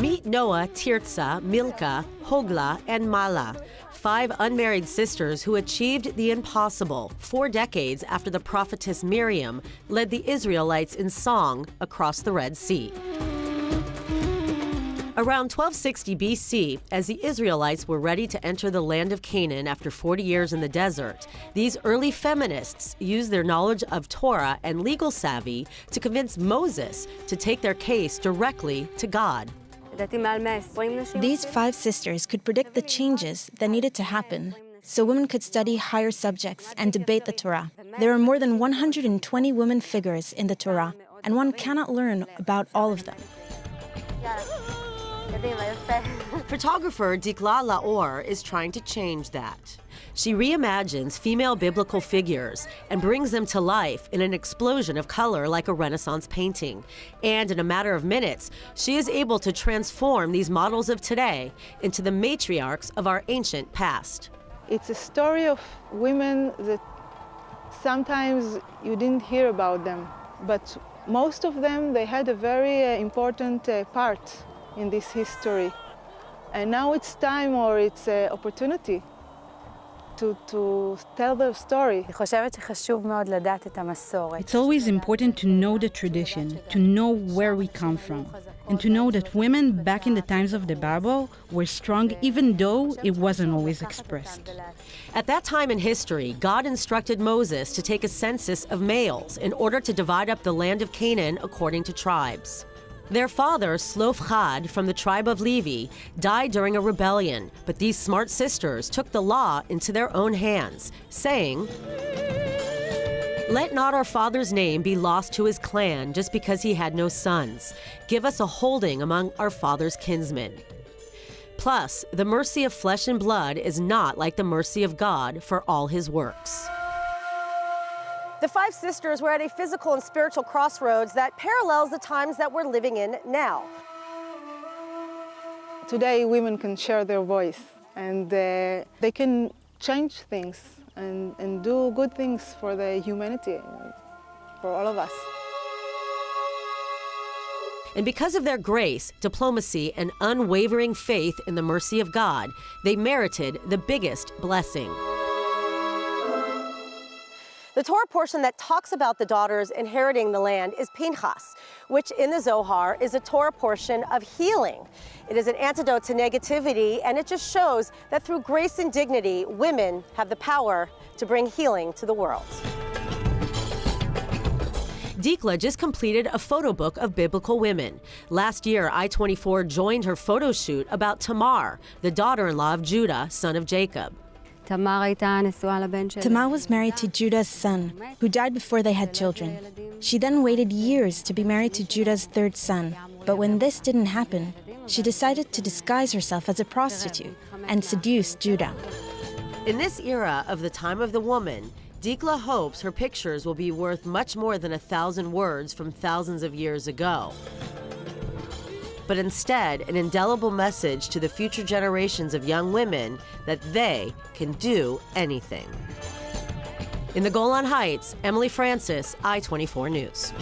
Meet Noah, Tirzah, Milcah, Hogla, and Mala, 5 unmarried sisters who achieved the impossible 4 decades after the prophetess Miriam led the Israelites in song across the Red Sea. Around 1260 BC, as the Israelites were ready to enter the land of Canaan after 40 years in the desert, these early feminists used their knowledge of Torah and legal savvy to convince Moses to take their case directly to God. These 5 sisters could predict the changes that needed to happen so women could study higher subjects and debate the Torah. There are more than 120 women figures in the Torah, and one cannot learn about all of them. Photographer Dikla Laor is trying to change that. She reimagines female biblical figures and brings them to life in an explosion of color like a Renaissance painting. And in a matter of minutes, she is able to transform these models of today into the matriarchs of our ancient past. It's a story of women that sometimes you didn't hear about them, but most of them, they had a very important part in this history. And now it's time, or it's an opportunity to tell their story. It's always important to know the tradition, to know where we come from, and to know that women back in the times of the Bible were strong even though it wasn't always expressed. At that time in history, God instructed Moses to take a census of males in order to divide up the land of Canaan according to tribes. Their father, Zelophead, from the tribe of Levi, died during a rebellion, but these smart sisters took the law into their own hands, saying, "Let not our father's name be lost to his clan just because he had no sons. Give us a holding among our father's kinsmen." Plus, the mercy of flesh and blood is not like the mercy of God for all his works. The 5 sisters were at a physical and spiritual crossroads that parallels the times that we're living in now. Today, women can share their voice, and they can change things and do good things for the humanity, for all of us. And because of their grace, diplomacy, and unwavering faith in the mercy of God, they merited the biggest blessing. The Torah portion that talks about the daughters inheriting the land is Pinchas, which in the Zohar is a Torah portion of healing. It is an antidote to negativity, and it just shows that through grace and dignity, women have the power to bring healing to the world. Dikla just completed a photo book of biblical women. Last year, I-24 joined her photo shoot about Tamar, the daughter-in-law of Judah, son of Jacob. Tamar was married to Judah's son, who died before they had children. She then waited years to be married to Judah's 3rd son. But when this didn't happen, she decided to disguise herself as a prostitute and seduce Judah. In this era of the time of the woman, Dikla hopes her pictures will be worth much more than 1,000 words from thousands of years ago, but instead an indelible message to the future generations of young women that they can do anything. In the Golan Heights, Emily Francis, I-24 News.